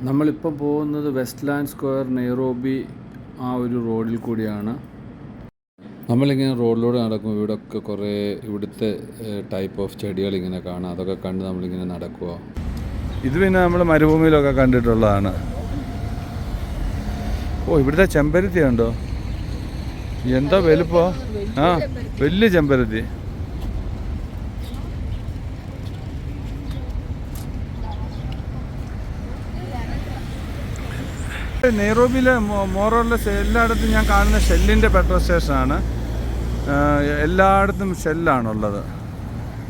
നമ്മളിപ്പം പോകുന്നത് Westland square Nairobi ആ ഒരു റോഡിൽ കൂടിയാണ്. നമ്മളിങ്ങനെ റോഡിലൂടെ നടക്കും. ഇവിടെയൊക്കെ കുറേ ഇവിടുത്തെ ടൈപ്പ് ഓഫ് ചെടികൾ ഇങ്ങനെ കാണാം. അതൊക്കെ കണ്ട് നമ്മളിങ്ങനെ നടക്കുക. ഇത് പിന്നെ നമ്മൾ മരുഭൂമിയിലൊക്കെ കണ്ടിട്ടുള്ളതാണ്. ഇവിടുത്തെ ചെമ്പരത്തി ഉണ്ടോ? എന്താ വലുപ്പോ? വലിയ ചെമ്പരത്തി. നെയ്റോബിയിലെ മോറോർലെസ് എല്ലായിടത്തും ഞാൻ കാണുന്ന ഷെല്ലിൻ്റെ പെട്രോൾ സ്റ്റേഷനാണ്. എല്ലായിടത്തും ഷെല്ലാണുള്ളത്.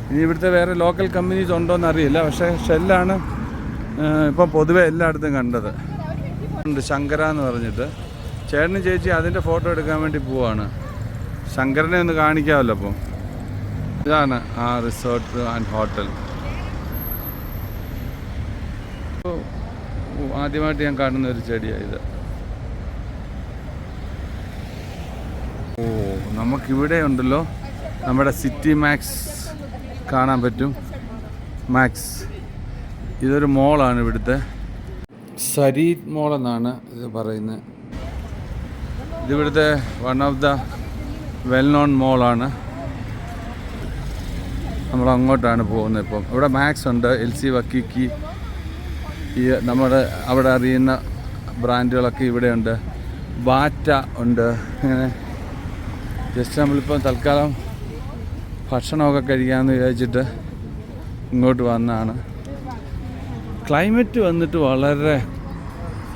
ഇനി ഇവിടുത്തെ വേറെ ലോക്കൽ കമ്പനീസ് ഉണ്ടോയെന്ന് അറിയില്ല, പക്ഷേ ഷെല്ലാണ് ഇപ്പം പൊതുവെ എല്ലായിടത്തും കണ്ടത്. ഉണ്ട് ശങ്കര എന്ന് പറഞ്ഞിട്ട്. ചേട്ടനും ചേച്ചി അതിൻ്റെ ഫോട്ടോ എടുക്കാൻ വേണ്ടി പോവാണ്. ശങ്കരനെ ഒന്ന് കാണിക്കാമല്ലോ. അപ്പം ഇതാണ് ആ റിസോർട്ട് ആൻഡ് ഹോട്ടൽ. ആദ്യമായിട്ട് ഞാൻ കാണുന്ന ഒരു ചെടിയാണ് ഇത്. നമുക്കിവിടെ ഉണ്ടല്ലോ നമ്മുടെ സിറ്റി മാക്സ് കാണാൻ പറ്റും. മാക്സ് ഇതൊരു മോളാണ്. ഇവിടുത്തെ സരീത് മോൾ എന്നാണ് ഇത് പറയുന്നത്. ഇതിവിടുത്തെ one of the well known മോളാണ്. നമ്മൾ അങ്ങോട്ടാണ് പോകുന്നത്. ഇപ്പം ഇവിടെ മാക്സ് ഉണ്ട്, LC വക്കിക്കി, ഈ നമ്മുടെ അവിടെ അറിയുന്ന ബ്രാൻഡുകളൊക്കെ ഇവിടെയുണ്ട്. ബാറ്റ ഉണ്ട്. ഇങ്ങനെ ജസ്റ്റ് നമ്മളിപ്പം തൽക്കാലം ഭക്ഷണമൊക്കെ കഴിക്കാമെന്ന് വിചാരിച്ചിട്ട് ഇങ്ങോട്ട് വന്നതാണ്. ക്ലൈമറ്റ് വന്നിട്ട് വളരെ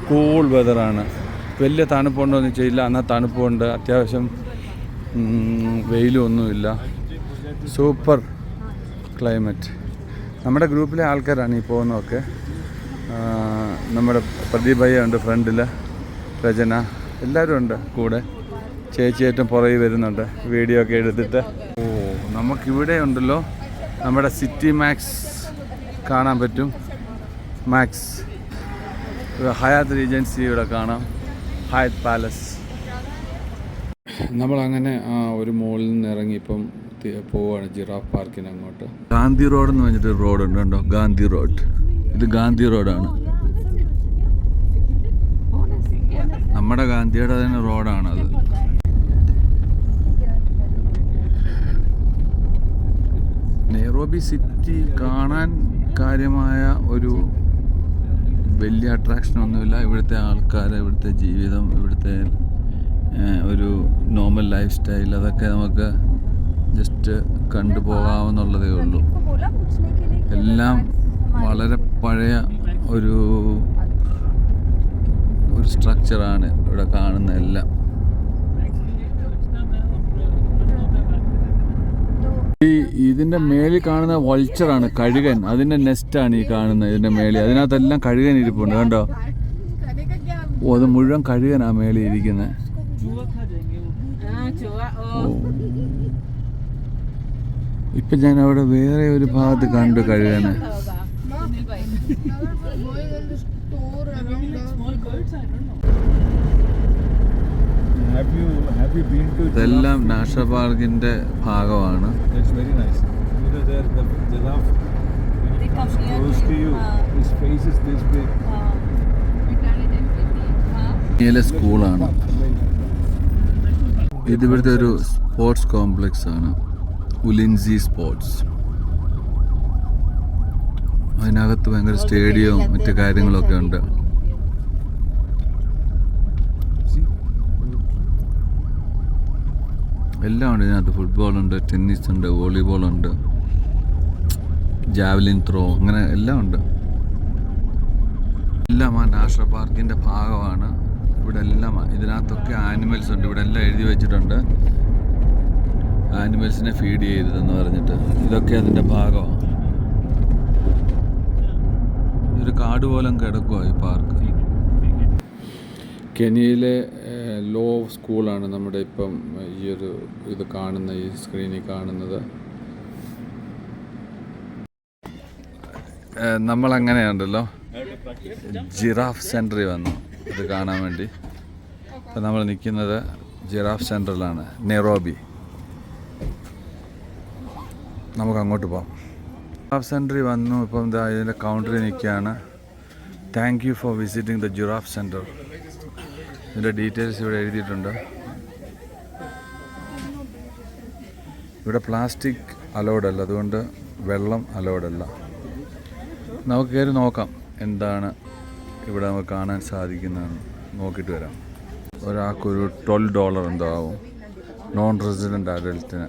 കൂൾ വെതറാണ്. വലിയ തണുപ്പുണ്ടോയെന്ന് വെച്ചില്ല, എന്നാൽ തണുപ്പുണ്ട്. അത്യാവശ്യം വെയിലും ഒന്നുമില്ല. Super climate. നമ്മുടെ ഗ്രൂപ്പിലെ ആൾക്കാരാണ് ഈ പോകുന്നതൊക്കെ. നമ്മുടെ പ്രദീപ് ഭയ്യ ഉണ്ട് ഫ്രണ്ടിൽ, രചന, എല്ലാവരും ഉണ്ട് കൂടെ. ചേച്ചി ഏറ്റവും പുറകെ വരുന്നുണ്ട് വീഡിയോ ഒക്കെ എടുത്തിട്ട്. നമുക്കിവിടെ ഉണ്ടല്ലോ നമ്മുടെ സിറ്റി മാക്സ് കാണാൻ പറ്റും. മാക്സ് ഹയാത്ത് റീജൻസി ഇവിടെ കാണാം. ഹയാത്ത് പാലസ്. നമ്മളങ്ങനെ ഒരു മോളിൽ നിന്ന് ഇറങ്ങി ഇപ്പം പോവുകയാണ് ജിറാഫ് പാർക്കിന് അങ്ങോട്ട്. ഗാന്ധി റോഡ് എന്ന് പറഞ്ഞിട്ട് റോഡുണ്ട് കേട്ടോ. ഗാന്ധി റോഡ്. ഇത് ഗാന്ധി റോഡാണ്. നമ്മുടെ ഗാന്ധിയുടെ തന്നെ റോഡാണത്. നെയ്റോബി സിറ്റി കാണാൻ കാര്യമായ ഒരു വലിയ അട്രാക്ഷനൊന്നുമില്ല. ഇവിടുത്തെ ആൾക്കാർ, ഇവിടുത്തെ ജീവിതം, ഇവിടുത്തെ ഒരു നോർമൽ ലൈഫ് സ്റ്റൈൽ, അതൊക്കെ നമുക്ക് ജസ്റ്റ് കണ്ടുപോകാമെന്നുള്ളതേ ഉള്ളൂ. എല്ലാം വളരെ പഴയ ഒരു സ്ട്രക്ചറാണ് ഇവിടെ കാണുന്ന എല്ലാം. ഇതിൻ്റെ മേളിൽ കാണുന്ന വൾച്ചറാണ്, കഴുകൻ. അതിൻ്റെ നെസ്റ്റാണ് ഈ കാണുന്നത്. ഇതിൻ്റെ മേളിൽ അതിനകത്തെല്ലാം കഴുകൻ ഇരിപ്പുണ്ട് കണ്ടോ. അത് മുഴുവൻ കഴുകനാ മേളിൽ ഇരിക്കുന്നത്. ഇപ്പം ഞാൻ അവിടെ വേറെ ഒരു ഭാഗത്ത് കണ്ടു കഴുകന്. ഇതെല്ലാം നാഷണൽ പാർക്കിന്റെ ഭാഗമാണ്. സ്കൂളാണ് ഇത്. ഇവിടുത്തെ ഒരു സ്പോർട്സ് കോംപ്ലക്സ് ആണ്, ഉലിൻസി സ്പോർട്സ്. അതിനകത്ത് ഭയങ്കര സ്റ്റേഡിയവും മറ്റു കാര്യങ്ങളൊക്കെ ഉണ്ട്. എല്ലാം ഉണ്ട് ഇതിനകത്ത്. ഫുട്ബോളുണ്ട്, ടെന്നീസ് ഉണ്ട്, വോളിബോളുണ്ട്, ജാവലിൻ ത്രോ, അങ്ങനെ എല്ലാം ഉണ്ട്. എല്ലാം ആ നാഷണൽ പാർക്കിൻ്റെ ഭാഗമാണ്. ഇവിടെ എല്ലാം ഇതിനകത്തൊക്കെ ആനിമൽസ് ഉണ്ട്. ഇവിടെ എല്ലാം എഴുതി വെച്ചിട്ടുണ്ട് ആനിമൽസിനെ ഫീഡ് ചെയ്തതെന്ന് പറഞ്ഞിട്ട്. ഇതൊക്കെ അതിൻ്റെ ഭാഗമാണ്. ഇതൊരു കാട് പോലെ കിടക്കുക ഈ പാർക്ക്. കെനിയയിലെ ലോ സ്കൂളാണ് നമ്മുടെ ഇപ്പം ഈ ഒരു ഇത് കാണുന്ന, ഈ സ്ക്രീനിൽ കാണുന്നത്. നമ്മളങ്ങനെയുണ്ടല്ലോ ജിറാഫ് സെൻറ്ററിൽ വന്നു ഇത് കാണാൻ വേണ്ടി. ഇപ്പം നമ്മൾ നിൽക്കുന്നത് ജിറാഫ് സെൻറ്ററിലാണ്, നെയ്റോബി. നമുക്ക് അങ്ങോട്ട് പോകാം. ജിറാഫ് സെൻറ്ററിൽ വന്നു. ഇപ്പം ഇതിൻ്റെ കൗണ്ടറിൽ നിൽക്കുകയാണ്. Thank you for visiting the giraffe centre. ഇതിൻ്റെ ഡീറ്റെയിൽസ് ഇവിടെ എഴുതിയിട്ടുണ്ട്. ഇവിടെ പ്ലാസ്റ്റിക് അലൗഡ് അല്ല, അതുകൊണ്ട് വെള്ളം അലൗഡ് അല്ല. നമുക്ക് കയറി നോക്കാം എന്താണ് ഇവിടെ നമുക്ക് കാണാൻ സാധിക്കുന്നതെന്ന് നോക്കിയിട്ട് വരാം. ഒരാൾക്കൊരു $12 എന്തോ ആവും നോൺ റെസിഡൻറ്റ് അഡൽറ്റിന്.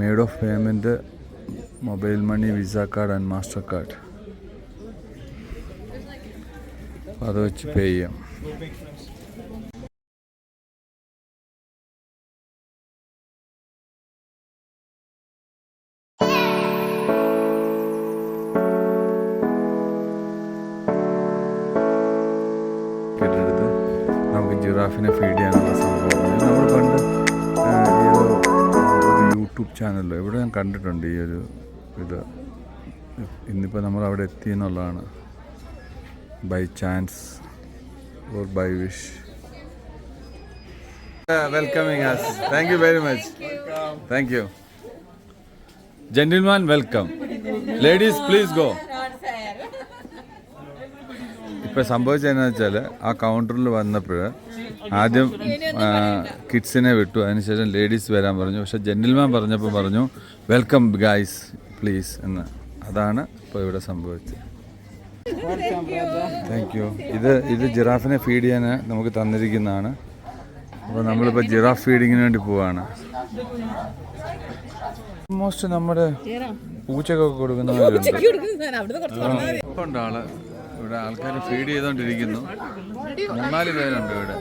Mode of payment mobile money, Visa card and Mastercard. അത് വെച്ച് പേ ചെയ്യാം. കേട്ടെടുത്ത് നമുക്ക് ജിറാഫിനെ ഫീഡ് ചെയ്യാനുള്ള സംഭവം നമ്മൾ പണ്ട് ഒരു യൂട്യൂബ് ചാനലിലോ എവിടെ ഞാൻ കണ്ടിട്ടുണ്ട് ഈ ഒരു ഇത്. ഇന്നിപ്പോൾ നമ്മൾ അവിടെ എത്തി എന്നുള്ളതാണ്, by chance or by wish. Welcoming us. Thank you very much. Thank you. Gentlemen, welcome. Ladies, please go. ഇപ്പോൾ സംഭവിച്ചതെന്ന് വെച്ചാൽ ആ കൗണ്ടറിൽ വന്നപ്പോൾ ആദ്യം കിഡ്സിനെ വിട്ടു, അതിനുശേഷം ലേഡീസ് വരാൻ പറഞ്ഞു. പക്ഷെ ജെന്റിൽമാൻ പറഞ്ഞപ്പോൾ പറഞ്ഞു വെൽക്കം ഗൈസ് പ്ലീസ് എന്ന്. അതാണ് ഇപ്പോൾ ഇവിടെ സംഭവിച്ചത്. Thank you. ഇത് ജിറാഫിനെ ഫീഡ് ചെയ്യാൻ നമുക്ക് തന്നിരിക്കുന്നതാണ്. അപ്പോൾ നമ്മളിപ്പോൾ ജിറാഫ് ഫീഡിങ്ങിന് വേണ്ടി പോവാണ്. ഓൾമോസ്റ്റ് നമ്മുടെ പൂച്ചക്കൊക്കെ കൊടുക്കുന്നവരുണ്ട്. ഇപ്പോൾ ഉണ്ട് ആള് ഇവിടെ, ആൾക്കാർ ഫീഡ് ചെയ്തുകൊണ്ടിരിക്കുന്നു. 3-4 പേരുണ്ട് ഇവിടെ.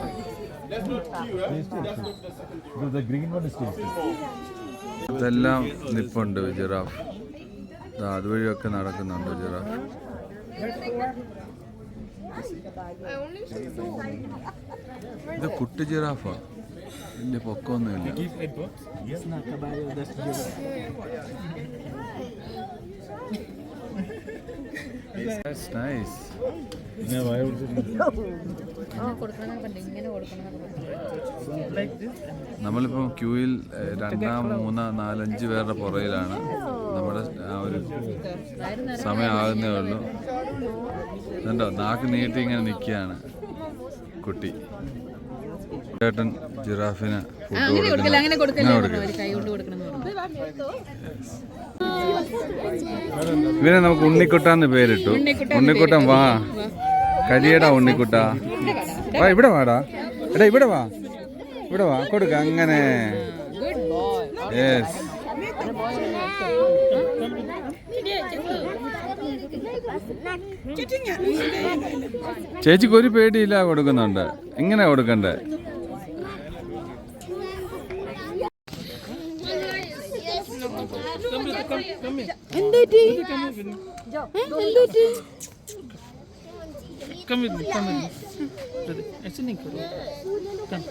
ഇതെല്ലാം നിപ്പുണ്ട് ജിറാഫ്. അതുവഴിയൊക്കെ നടക്കുന്നുണ്ട് ജിറാഫ്. ഇത് കുട്ടി ജിറാഫാ, വലിയ പൊക്കമൊന്നുമില്ല. That's nice. നമ്മളിപ്പം ക്യൂയിൽ 2, 3, 4, 5 പേരുടെ പുറയിലാണ്. നമ്മുടെ ആ ഒരു സമയമാകുന്നേ ഉള്ളൂ. എന്തോ നാക്ക് നീട്ടി ഇങ്ങനെ നിൽക്കുകയാണ് കുട്ടി. ചേട്ടൻ ജിറാഫിന് ഫുഡ് ഇവനെ നമുക്ക് ഉണ്ണിക്കുട്ടാന്ന് പേരിട്ടു. ഉണ്ണിക്കുട്ടൻ വാ, കരിയടാ ഉണ്ണിക്കുട്ട, വാ ഇവിടെ വാടാ, എടാ ഇവിടെ വാ, ഇവിടെ വാ, കൊടുക്ക അങ്ങനെ. യെസ്. ചേച്ചിക്ക് ഒരു പേടിയില്ല, കൊടുക്കുന്നുണ്ട്. എങ്ങനെ കൊടുക്കണ്ടേ? Come with me. Actually, नहीं करो. Come.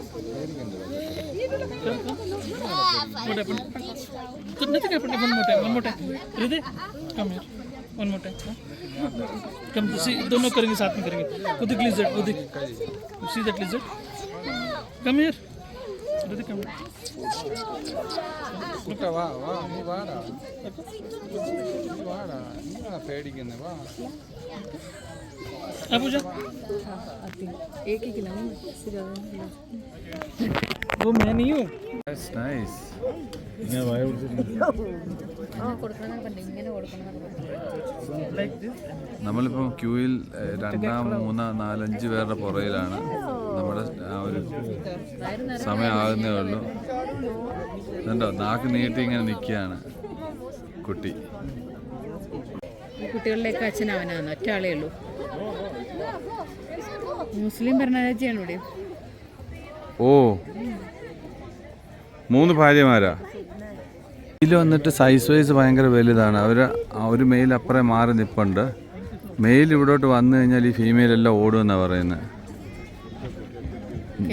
What happened? Nothing happened. One more time. Hriday, come here. One more time. Come. See, दोनों करेंगे, साथ में करेंगे. वो देख lizard. वो देख. See that lizard? Come here. Hriday, come. വാ വാ, നീ വാടാ, വാടാ, നീ പേടിക്കുന്നേ, വാ. आप जा. एक ही खिलाऊं, इससे ज़्यादा नहीं खिलाऊं. वो मैं नहीं हूँ. That's nice. Like this. നമ്മളിപ്പം ക്യൂയിൽ 2, 3, 4, 5 പേരുടെ പുറയിലാണ്. നമ്മുടെ ആ ഒരു സമയമാകുന്നേ ഉള്ളൂ. എന്തോ നാക്ക് നീട്ടി ഇങ്ങനെ നിൽക്കുകയാണ് കുട്ടി. കുട്ടികളുടെയൊക്കെ അച്ഛൻ അവനാണ്, ഒറ്റ ആളേ ഉള്ളൂ. മുസ്ലിം ഭരണരാജ്യമാണ് ഇവിടെ. ഓ, 3 ഭാര്യമാരാ. ഇതിൽ വന്നിട്ട് സൈസ് വൈസ് ഭയങ്കര വലുതാണ്. ആ ഒരു മെയിൽ അപ്പുറം മാറി നിൽപ്പുണ്ട്. മെയിൽ ഇവിടോട്ട് വന്നു കഴിഞ്ഞാൽ ഈ ഫീമെയിൽ എല്ലാം ഓടുമെന്നാണ് പറയുന്നത്.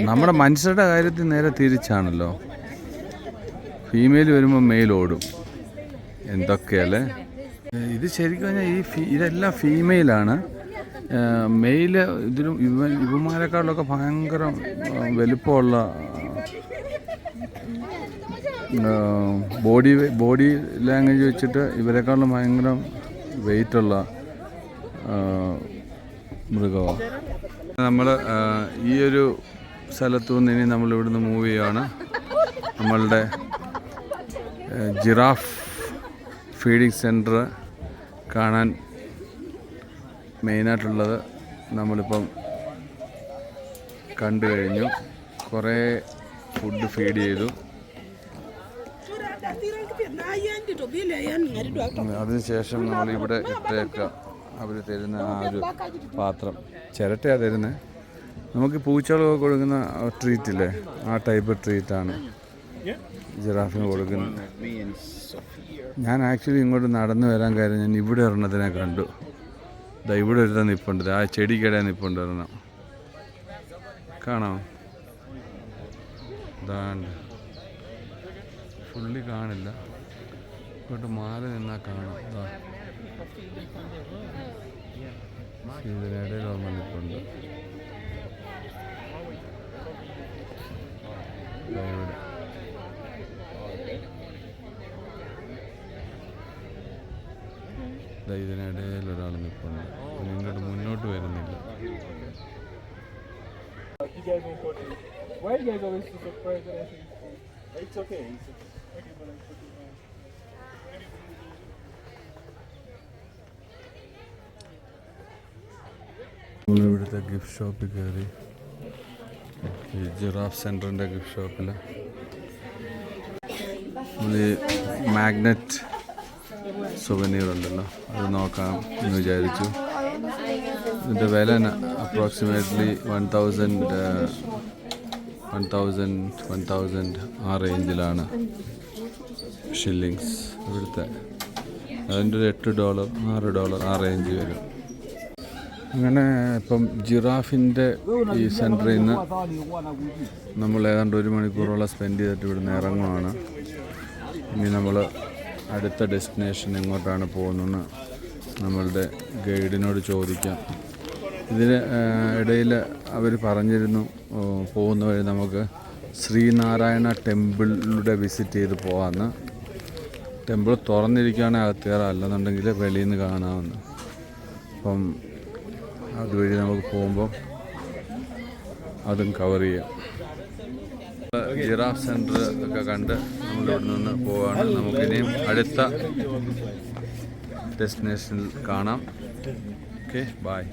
നമ്മുടെ മനുഷ്യരുടെ കാര്യത്തിൽ നേരെ തിരിച്ചാണല്ലോ. ഫീമെയിൽ വരുമ്പോൾ മെയിൽ ഓടും. എന്തൊക്കെയല്ലേ ഇത് ശരിക്കും പറഞ്ഞാൽ ഇതെല്ലാം ഫീമെയിലാണ്. മെയില് ഇതിലും ഇവന്മാരെക്കാളിലൊക്കെ ഭയങ്കര വലുപ്പമുള്ള ബോഡി ലാംഗ്വേജ് വെച്ചിട്ട് ഇവരെക്കാളും ഭയങ്കര വെയിറ്റുള്ള മൃഗമാണ്. നമ്മൾ ഈ ഒരു സ്ഥലത്തു നിന്ന് ഇനി നമ്മൾ ഇവിടുന്ന് മൂവ് ചെയ്യുകയാണ്. നമ്മളുടെ ജിറാഫ് ഫീഡിങ് സെൻറ്റർ കാണാൻ മെയിനായിട്ടുള്ളത് നമ്മളിപ്പം കണ്ടു കഴിഞ്ഞു. കുറേ ഫുഡ് ഫീഡ് ചെയ്തു. അതിനുശേഷം നമ്മളിവിടെ ഇട്ടേക്കുക അവർ തരുന്ന ആ ഒരു പാത്രം, ചിരട്ടയാണ് തരുന്നത്. നമുക്ക് പൂച്ചകളൊക്കെ കൊടുക്കുന്ന ട്രീറ്റില്ലേ, ആ ടൈപ്പ് ട്രീറ്റാണ് ജിറാഫിന് കൊടുക്കുന്നത്. ഞാൻ ആക്ച്വലി ഇങ്ങോട്ട് നടന്നു വരാൻ കാര്യം ഞാൻ ഇവിടെ ഒരെണ്ണത്തിനെ കണ്ടു. ഇവിടെ ഒരു നിപ്പുണ്ട്, ആ ചെടിക്കിടെ നിപ്പുണ്ട് ഒരെണ്ണം, കാണാം. ഇതാണ്ട് ഫുള്ളി കാണില്ല, ഇങ്ങോട്ട് മാറി നിന്നാൽ കാണാം. ഇതിനിടയിൽ ഓർമ്മ നിപ്പുണ്ട്. ഇവിടെ ഇതിനിടയിൽ ഒരാൾ നിൽപ്പുണ്ട്. ഇങ്ങോട്ട് മുന്നോട്ട് വരുന്നില്ല. ഇവിടുത്തെ ഗിഫ്റ്റ് ഷോപ്പിൽ കയറി. ഈ ജിറാഫ് സെൻറ്ററിൻ്റെ ഗിഫ്റ്റ് ഷോപ്പിൽ മാഗ്നറ്റ് സുവനീർ ഉണ്ടല്ലോ, അത് നോക്കാം എന്ന് വിചാരിച്ചു. ഇതിൻ്റെ വില അപ്രോക്സിമേറ്റ്ലി 1000 ആ റേഞ്ചിലാണ് ഷില്ലിങ്സ് ഇവിടുത്തെ. അതിൻ്റെ ഒരു $8 $6 ആ റേഞ്ച് വരും. അങ്ങനെ ഇപ്പം ജിറാഫിൻ്റെ ഈ സെൻറ്ററിൽ നിന്ന് നമ്മൾ ഏതാണ്ട് 1 മണിക്കൂറോളം സ്പെൻഡ് ചെയ്തിട്ട് ഇവിടുന്ന് ഇറങ്ങുവാണ്. ഇനി നമ്മൾ അടുത്ത ഡെസ്റ്റിനേഷൻ എങ്ങോട്ടാണ് പോകുന്നതെന്ന് നമ്മളുടെ ഗൈഡിനോട് ചോദിക്കാം. ഇതിന് ഇടയിൽ അവർ പറഞ്ഞിരുന്നു പോകുന്ന വഴി നമുക്ക് ശ്രീനാരായണ ടെമ്പിളിലൂടെ വിസിറ്റ് ചെയ്ത് പോകാമെന്ന്. ടെമ്പിൾ തുറന്നിരിക്കുകയാണെങ്കിൽ അകത്ത് കയറാം, അല്ലെന്നുണ്ടെങ്കിൽ വെളിയിൽ നിന്ന് കാണാമെന്ന്. അപ്പം അതുവഴി നമുക്ക് പോകുമ്പം അതും കവർ ചെയ്യാം. ജിറാഫ് സെൻറ്റർ ഒക്കെ കണ്ട് നമ്മളിവിടെ നിന്ന് പോവുകയാണ്. നമുക്കിനിയും അടുത്ത ഡെസ്റ്റിനേഷനിൽ കാണാം. Okay, by.